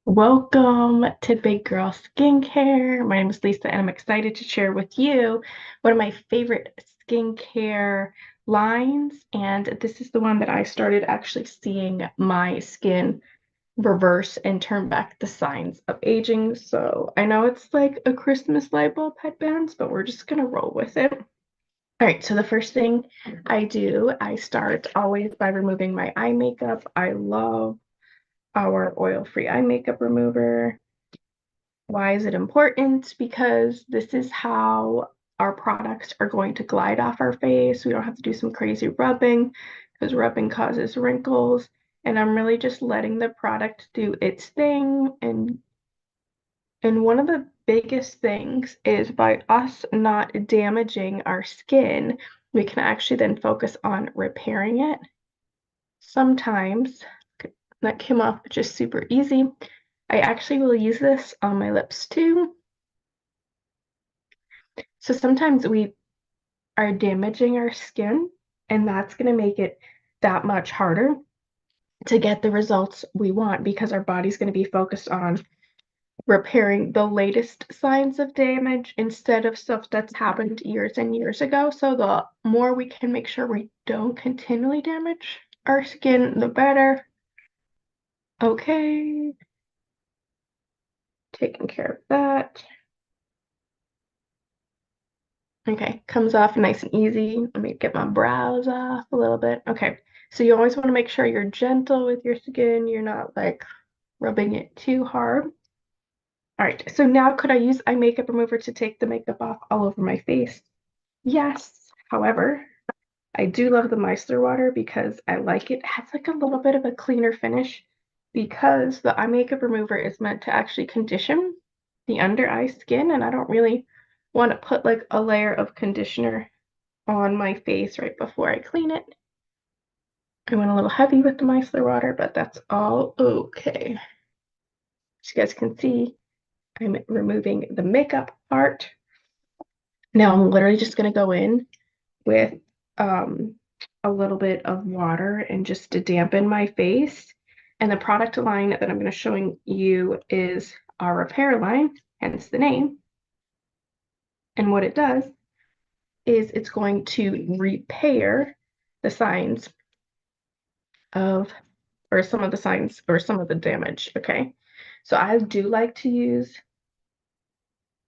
Welcome to Big Girl Skincare. My name is Lisa, and I'm excited to share with you one of my favorite skincare lines. And this is the one that I started actually seeing my skin reverse and turn back the signs of aging. So I know it's like a Christmas light bulb headbands, but we're just gonna roll with it. All right, so the first thing I start always by removing my eye makeup. I love our oil-free eye makeup remover. Why is it important? Because this is how our products are going to glide off our face. We don't have to do some crazy rubbing because rubbing causes wrinkles. And I'm really just letting the product do its thing. And one of the biggest things is by us not damaging our skin, we can actually then focus on repairing it. Sometimes that came off just super easy. I actually will use this on my lips too. So sometimes we are damaging our skin, and that's going to make it that much harder to get the results we want because our body's going to be focused on repairing the latest signs of damage instead of stuff that's happened years and years ago. So the more we can make sure we don't continually damage our skin, the better. Okay, taking care of that. Okay, comes off nice and easy. Let me get my brows off a little bit. Okay, so you always want to make sure you're gentle with your skin. You're not like rubbing it too hard. All right, so now could I use eye makeup remover to take the makeup off all over my face? Yes. However, I do love the micellar water because I like it. It has like a little bit of a cleaner finish because the eye makeup remover is meant to actually condition the under eye skin, and I don't really want to put like a layer of conditioner on my face right before I clean it. I went a little heavy with the micellar water, but that's all okay. As you guys can see, I'm removing the makeup part. Now I'm literally just going to go in with um, a little bit of water and just to dampen my face. And the product line that I'm going to showing you is our repair line, hence the name. And what it does is it's going to repair the signs of, or some of the signs, or some of the damage, okay? So I do like to use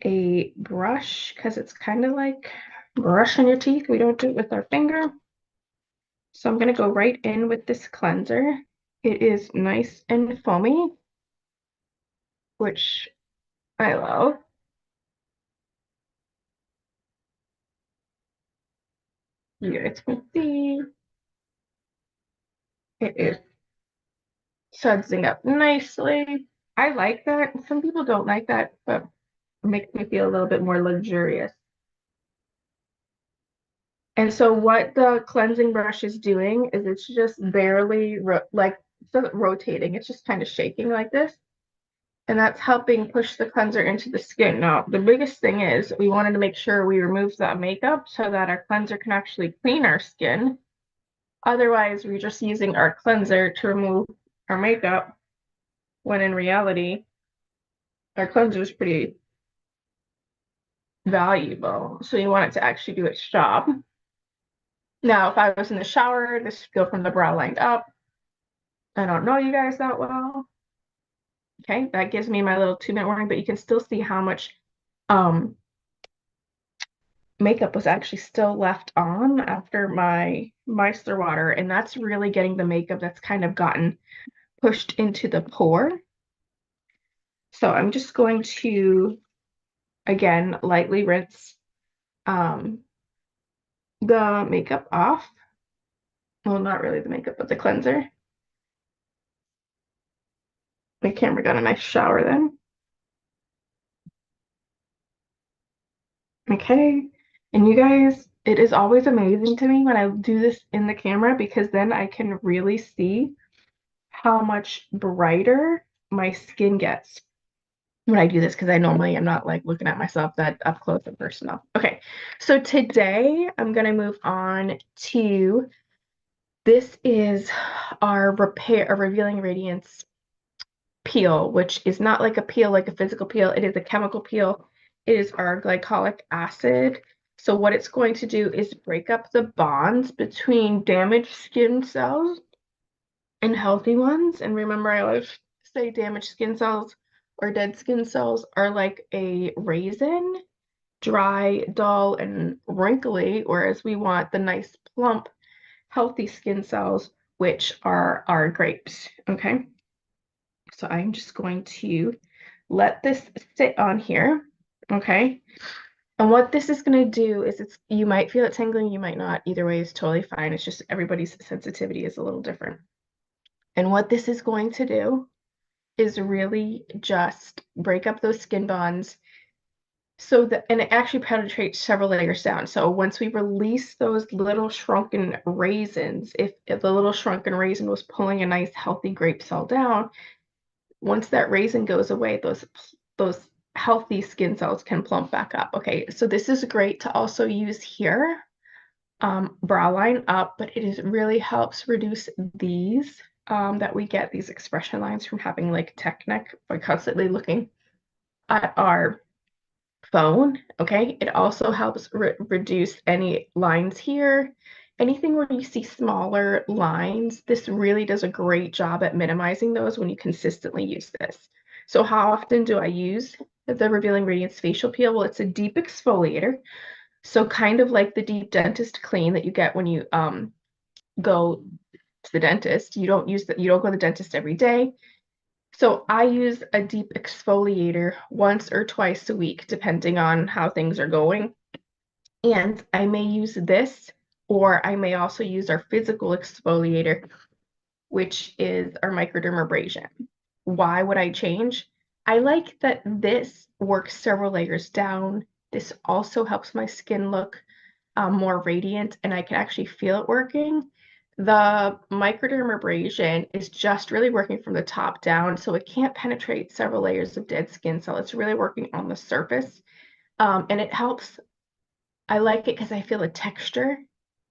a brush because it's kind of like brushing your teeth. We don't do it with our finger. So I'm going to go right in with this cleanser. It is nice and foamy, which I love. You guys can see it is sudsing up nicely. I like that. Some people don't like that, but it makes me feel a little bit more luxurious. And so what the cleansing brush is doing is it's just barely like it's not rotating, it's just kind of shaking like this. And that's helping push the cleanser into the skin. Now, the biggest thing is we wanted to make sure we remove that makeup so that our cleanser can actually clean our skin. Otherwise, we're just using our cleanser to remove our makeup, when in reality, our cleanser is pretty valuable. So you want it to actually do its job. Now, if I was in the shower, this would go from the brow line up. I don't know you guys that well. Okay, that gives me my little 2-minute warning, but you can still see how much um makeup was actually still left on after my micellar water, and that's really getting the makeup that's kind of gotten pushed into the pore. So I'm just going to, again, lightly rinse um, the makeup off. Well, not really the makeup, but the cleanser. My camera got a nice shower then. Okay. And you guys, it is always amazing to me when I do this in the camera because then I can really see how much brighter my skin gets when I do this because I normally am not like looking at myself that up close and personal. Okay, so today I'm gonna move on to this is our repair, our Revealing Radiance peel, which is not like a peel, like a physical peel. It is a chemical peel. It is our glycolic acid. So what it's going to do is break up the bonds between damaged skin cells and healthy ones. And remember, I always say damaged skin cells or dead skin cells are like a raisin, dry, dull, and wrinkly, whereas we want the nice, plump, healthy skin cells, which are our grapes. Okay. So I'm just going to let this sit on here. Okay. And what this is going to do is you might feel it tingling, you might not. Either way is totally fine. It's just everybody's sensitivity is a little different. And what this is going to do is really just break up those skin bonds so that, and it actually penetrates several layers down. So once we release those little shrunken raisins, if the little shrunken raisin was pulling a nice healthy grape cell down, once that raisin goes away, those healthy skin cells can plump back up. Okay, so this is great to also use here, brow line up, but it is really helps reduce these that we get these expression lines from having like tech neck by constantly looking at our phone. Okay, it also helps reduce any lines here. Anything where you see smaller lines, this really does a great job at minimizing those when you consistently use this. So how often do I use the Revealing Radiance Facial Peel? Well, it's a deep exfoliator. So kind of like the deep dentist clean that you get when you go to the dentist. You don't go to the dentist every day. So I use a deep exfoliator once or twice a week, depending on how things are going. And I may use this, or I may also use our physical exfoliator, which is our microdermabrasion. Why would I change? I like that this works several layers down. This also helps my skin look more radiant, and I can actually feel it working. The microdermabrasion is just really working from the top down, so it can't penetrate several layers of dead skin cell. It's really working on the surface, and it helps. I like it because I feel the texture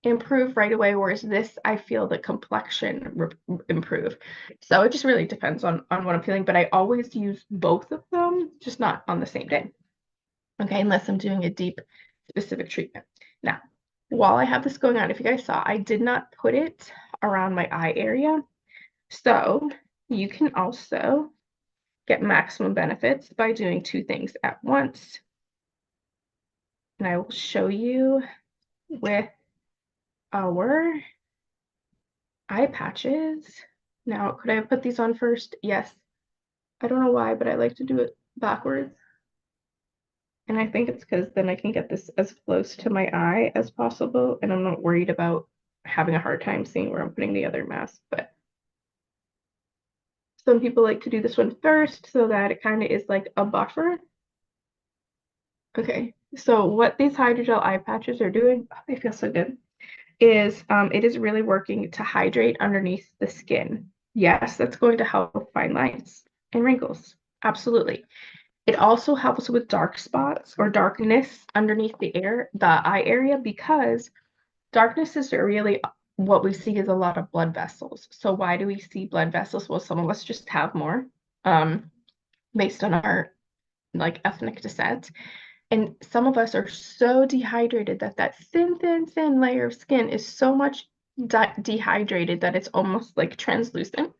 improve right away, whereas this, I feel the complexion improve. So it just really depends on what I'm feeling, but I always use both of them, just not on the same day. Okay, unless I'm doing a deep specific treatment. Now, while I have this going on, if you guys saw, I did not put it around my eye area. So you can also get maximum benefits by doing two things at once. And I will show you with our eye patches. Now, could I have put these on first? Yes. I don't know why, but I like to do it backwards. And I think it's because then I can get this as close to my eye as possible, and I'm not worried about having a hard time seeing where I'm putting the other mask. But some people like to do this one first so that it kind of is like a buffer. Okay, so what these hydrogel eye patches are doing, oh, they feel so good, is it is really working to hydrate underneath the skin. Yes, that's going to help fine lines and wrinkles. Absolutely. It also helps with dark spots or darkness underneath the eye area, because darkness is really what we see is a lot of blood vessels. So why do we see blood vessels? Well, some of us just have more, um, based on our like ethnic descent. And some of us are so dehydrated that that thin, thin, thin layer of skin is so much dehydrated that it's almost like translucent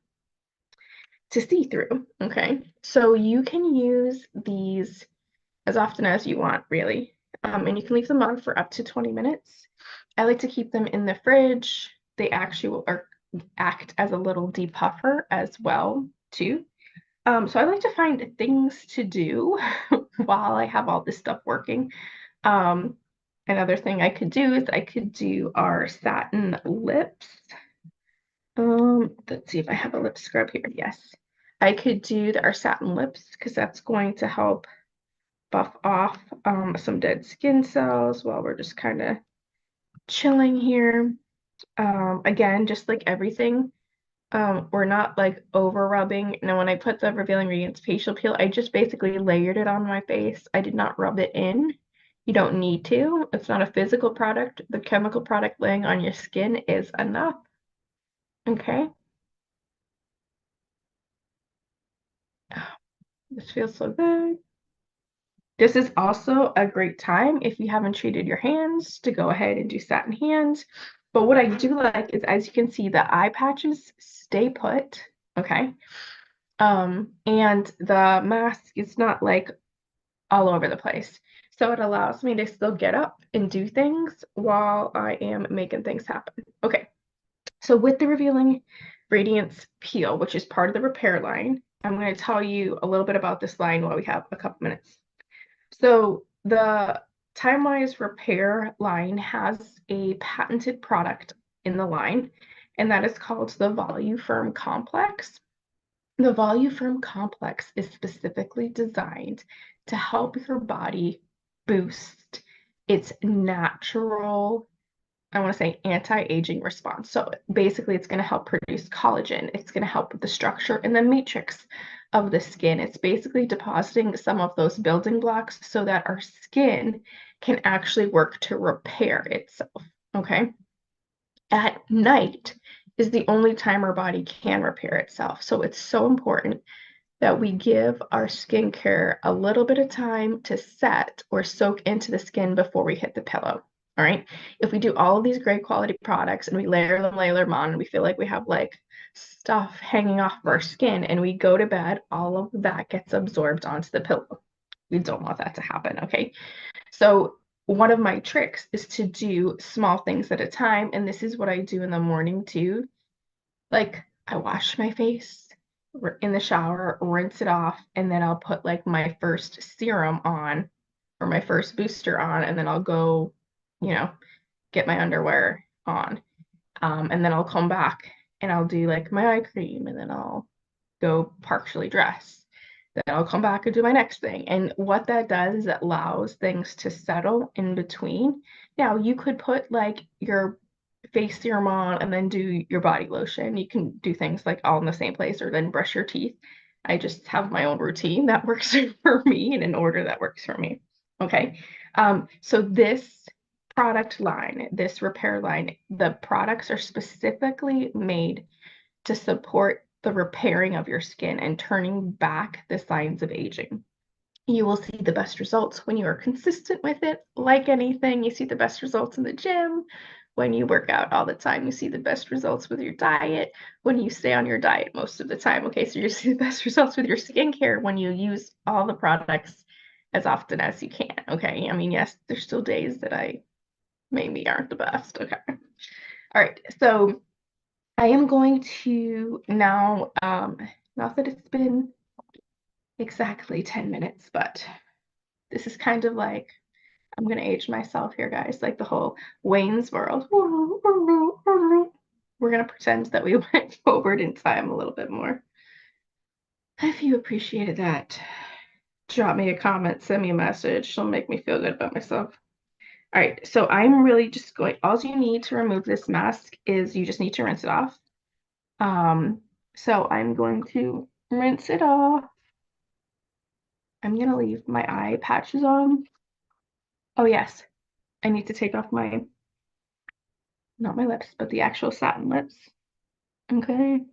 to see through. Okay. So you can use these as often as you want, really. And you can leave them on for up to 20 minutes. I like to keep them in the fridge. They actually will act as a little depuffer as well, too. So I like to find things to do while I have all this stuff working. Um, Another thing I could do is I could do our satin lips. Let's see if I have a lip scrub here. Yes, I could do our satin lips because that's going to help buff off some dead skin cells while we're just kind of chilling here. Again, just like everything, we're not like over rubbing. Now, when I put the Revealing Radiance facial peel, I just basically layered it on my face. I did not rub it in. You don't need to. It's not a physical product. The chemical product laying on your skin is enough. Okay. This feels so good. This is also a great time if you haven't treated your hands to go ahead and do satin hands. But what I do like is, as you can see, the eye patches stay put, okay? And the mask is not like all over the place. So it allows me to still get up and do things while I am making things happen. Okay, so with the Revealing Radiance Peel, which is part of the repair line, I'm going to tell you a little bit about this line while we have a couple minutes. So the Timewise Repair line has a patented product in the line, and that is called the Voluform Complex. The Voluform Complex is specifically designed to help your body boost its natural, I want to say, anti-aging response. So basically, it's going to help produce collagen. It's going to help with the structure and the matrix of the skin. It's basically depositing some of those building blocks so that our skin can actually work to repair itself. Okay. At night is the only time our body can repair itself. So it's so important that we give our skincare a little bit of time to set or soak into the skin before we hit the pillow. All right. If we do all of these great quality products and we layer them on, and we feel like we have like stuff hanging off of our skin and we go to bed, all of that gets absorbed onto the pillow. We don't want that to happen. Okay. So one of my tricks is to do small things at a time. And this is what I do in the morning too. Like I wash my face in the shower, rinse it off, and then I'll put like my first serum on or my first booster on, and then I'll go, you know, get my underwear on. And then I'll come back and I'll do like my eye cream, and then I'll go partially dress. Then I'll come back and do my next thing. And what that does is it allows things to settle in between. Now, you could put like your face serum on and then do your body lotion. You can do things like all in the same place or then brush your teeth. I just have my own routine that works for me and an order that works for me. Okay. So this product line, this repair line, the products are specifically made to support the repairing of your skin and turning back the signs of aging. You will see the best results when you are consistent with it. Like anything, you see the best results in the gym. When you work out all the time, you see the best results with your diet. When you stay on your diet most of the time, okay, so you see the best results with your skincare when you use all the products as often as you can, okay? I mean, yes, there's still days that I maybe aren't the best, okay? All right, so I am going to now, not that it's been exactly 10 minutes, but this is kind of like, I'm going to age myself here, guys, like the whole Wayne's World. We're going to pretend that we went forward in time a little bit more. If you appreciated that, drop me a comment, send me a message. It'll make me feel good about myself. All right, so I'm really just going, all you need to remove this mask is you just need to rinse it off. So I'm going to rinse it off. I'm going to leave my eye patches on. Oh, yes, I need to take off my, not my lips, but the actual satin lips. Okay.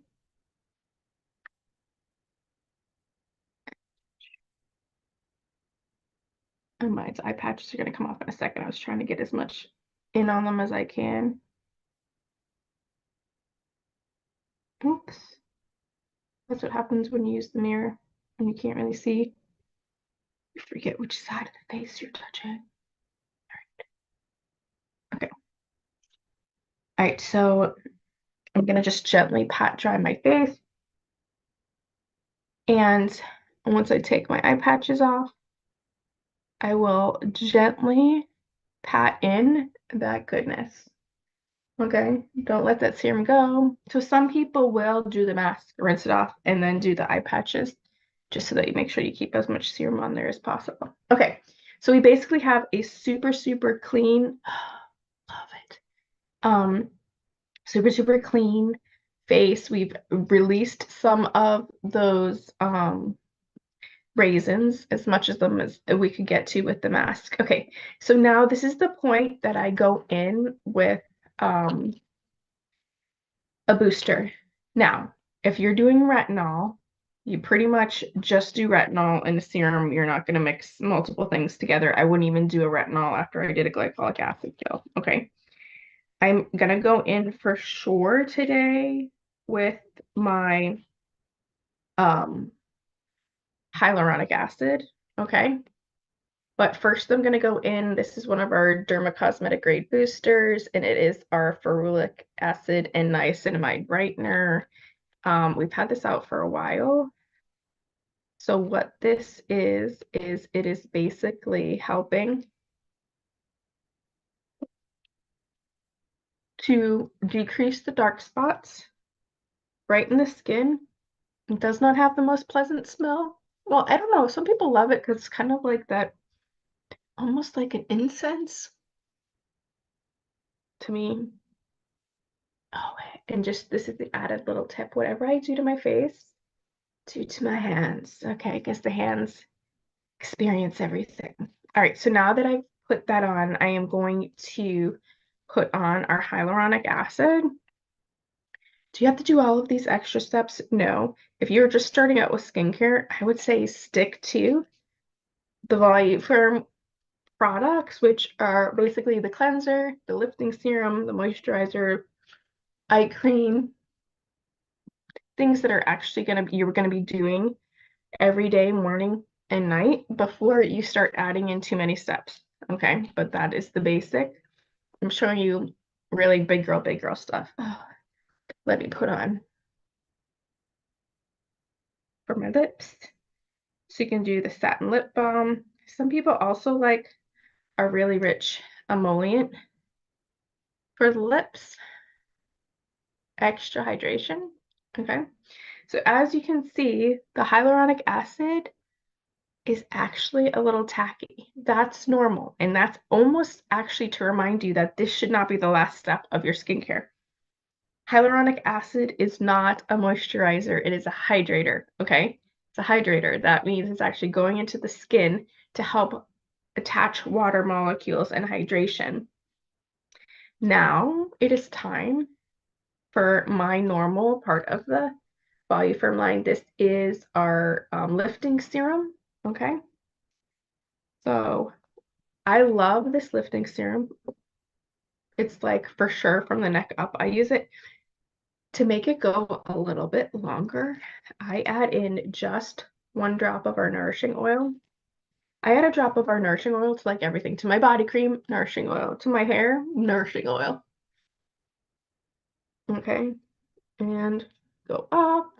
And my eye patches are going to come off in a second. I was trying to get as much in on them as I can. Oops. That's what happens when you use the mirror and you can't really see. You forget which side of the face you're touching. Okay. All right, so I'm going to just gently pat dry my face. And once I take my eye patches off, I will gently pat in that goodness. Okay, don't let that serum go. So some people will do the mask, rinse it off, and then do the eye patches, just so that you make sure you keep as much serum on there as possible. Okay, so we basically have a super, super clean, love it, super, super clean face. We've released some of those raisins, as much of them as we could get to with the mask. Okay, so now this is the point that I go in with a booster. Now, if you're doing retinol, You pretty much just do retinol and a serum. You're not going to mix multiple things together. I wouldn't even do a retinol after I did a glycolic acid kill. Okay. I'm going to go in for sure today with my um, hyaluronic acid. Okay. But first, I'm going to go in. This is one of our dermacosmetic grade boosters, and it is our ferulic acid and niacinamide brightener. We've had this out for a while. So what this is it is basically helping to decrease the dark spots, brighten the skin. It does not have the most pleasant smell. Well, I don't know. Some people love it because it's kind of like that, almost like an incense to me. Oh, and just this is the added little tip. Whatever I do to my face, do to my hands. Okay, I guess the hands experience everything. All right, so now that I've put that on, I am going to put on our hyaluronic acid. Do you have to do all of these extra steps? No. If you're just starting out with skincare, I would say stick to the Voluform products, which are basically the cleanser, the lifting serum, the moisturizer, eye cream, things that are actually you're gonna be doing every day, morning and night, before you start adding in too many steps. Okay, but that is the basic. I'm showing you really big girl stuff. Oh, let me put on for my lips. So you can do the satin lip balm. Some people also like a really rich emollient for the lips. Extra hydration. Okay. So as you can see, the hyaluronic acid is actually a little tacky. That's normal. And that's almost actually to remind you that this should not be the last step of your skincare. Hyaluronic acid is not a moisturizer, it is a hydrator. Okay. It's a hydrator. That means it's actually going into the skin to help attach water molecules and hydration. Now it is time for my normal part of the Voluform line. This is our lifting serum. Okay. So I love this lifting serum. It's like for sure from the neck up. I use it to make it go a little bit longer. I add in just 1 drop of our nourishing oil. I add a drop of our nourishing oil to like everything, to my body cream, nourishing oil, to my hair, nourishing oil. Okay. And go up,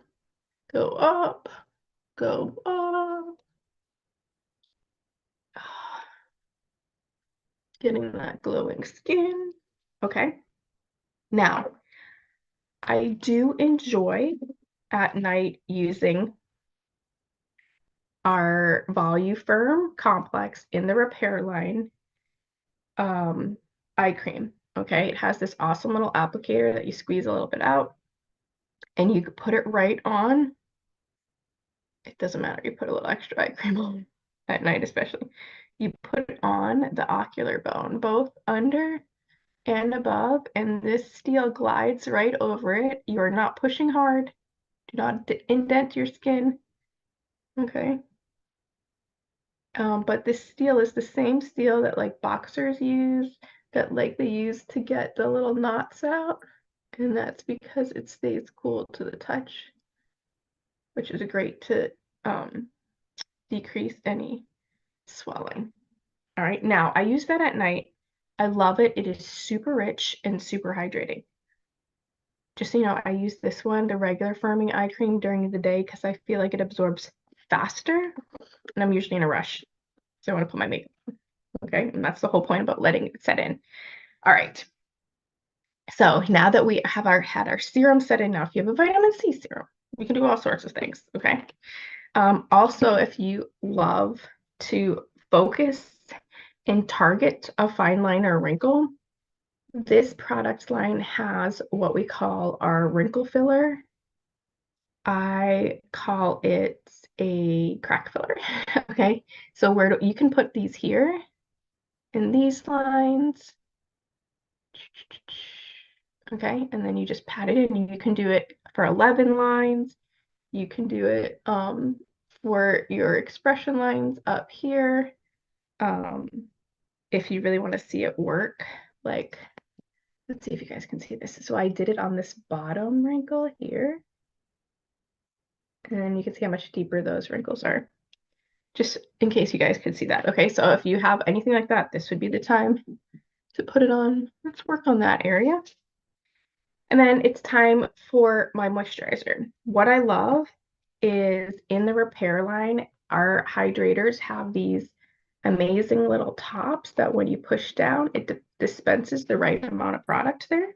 go up, go up. Getting that glowing skin. Okay. Now, I do enjoy at night using our Voluform complex in the repair line eye cream. Okay, it has this awesome little applicator that you squeeze a little bit out and you could put it right on. It doesn't matter, you put a little extra eye cream on at night, especially. You put it on the ocular bone, both under and above, and this steel glides right over it. You're not pushing hard. Do not indent your skin. Okay. But this steel is the same steel that like boxers use, that like they use to get the little knots out. And that's because it stays cool to the touch, which is great to decrease any swelling. All right, now I use that at night. I love it. It is super rich and super hydrating. Just so you know, I use this one, the regular firming eye cream, during the day because I feel like it absorbs faster and I'm usually in a rush. So I want to put my makeup on. Okay, and that's the whole point about letting it set in. All right. So now that we have had our serum set in, now if you have a vitamin C serum, we can do all sorts of things. Okay. Also, if you love to focus and target a fine line or wrinkle, this product line has what we call our wrinkle filler. I call it a crack filler. Okay, so where you can put these here in these lines. Okay, and then you just pat it in. You can do it for 11 lines. You can do it for your expression lines up here. Um, if you really want to see it work, like, let's see if you guys can see this. So I did it on this bottom wrinkle here. And you can see how much deeper those wrinkles are, just in case you guys could see that. Okay, so if you have anything like that, this would be the time to put it on. Let's work on that area. And then it's time for my moisturizer. What I love is in the repair line, our hydrators have these amazing little tops that when you push down, it dispenses the right amount of product there.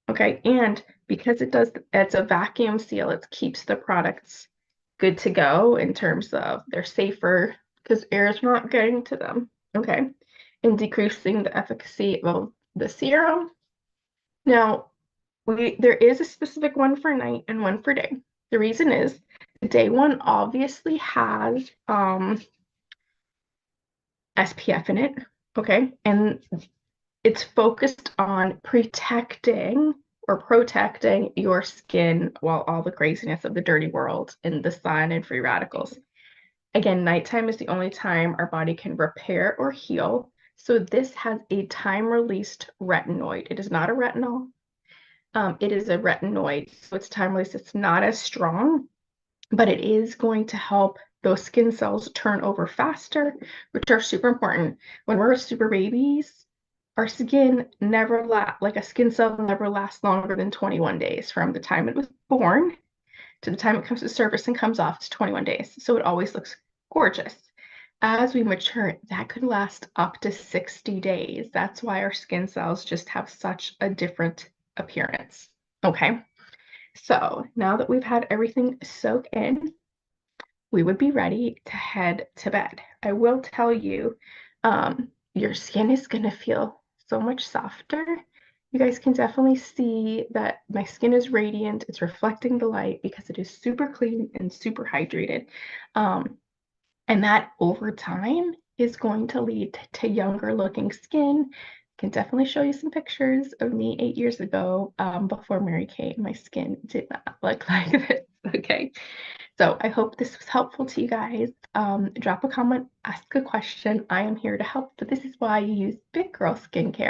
Okay, and because it's a vacuum seal, it keeps the products good to go in terms of they're safer because air is not getting to them. Okay, and decreasing the efficacy of the serum. Now, there is a specific one for night and one for day. The reason is the day one obviously has SPF in it, okay? And it's focused on protecting your skin while all the craziness of the dirty world and the sun and free radicals. Again, nighttime is the only time our body can repair or heal. So this has a time-released retinoid. It is not a retinol. It is a retinoid, so it's time released. It's not as strong, but it is going to help those skin cells turn over faster, which are super important. When we're super babies, our skin never like a skin cell never lasts longer than 21 days from the time it was born to the time it comes to surface and comes off. It's 21 days. So it always looks gorgeous. As we mature, that could last up to 60 days. That's why our skin cells just have such a different appearance. Okay. So now that we've had everything soak in, we would be ready to head to bed. I will tell you, your skin is going to feel so much softer. You guys can definitely see that my skin is radiant. It's reflecting the light because it is super clean and super hydrated. And that over time is going to lead to younger looking skin. I can definitely show you some pictures of me 8 years ago before Mary Kay. My skin did not look like this. Okay. So I hope this was helpful to you guys. Drop a comment, ask a question. I am here to help, but this is why you use Big Girl Skincare.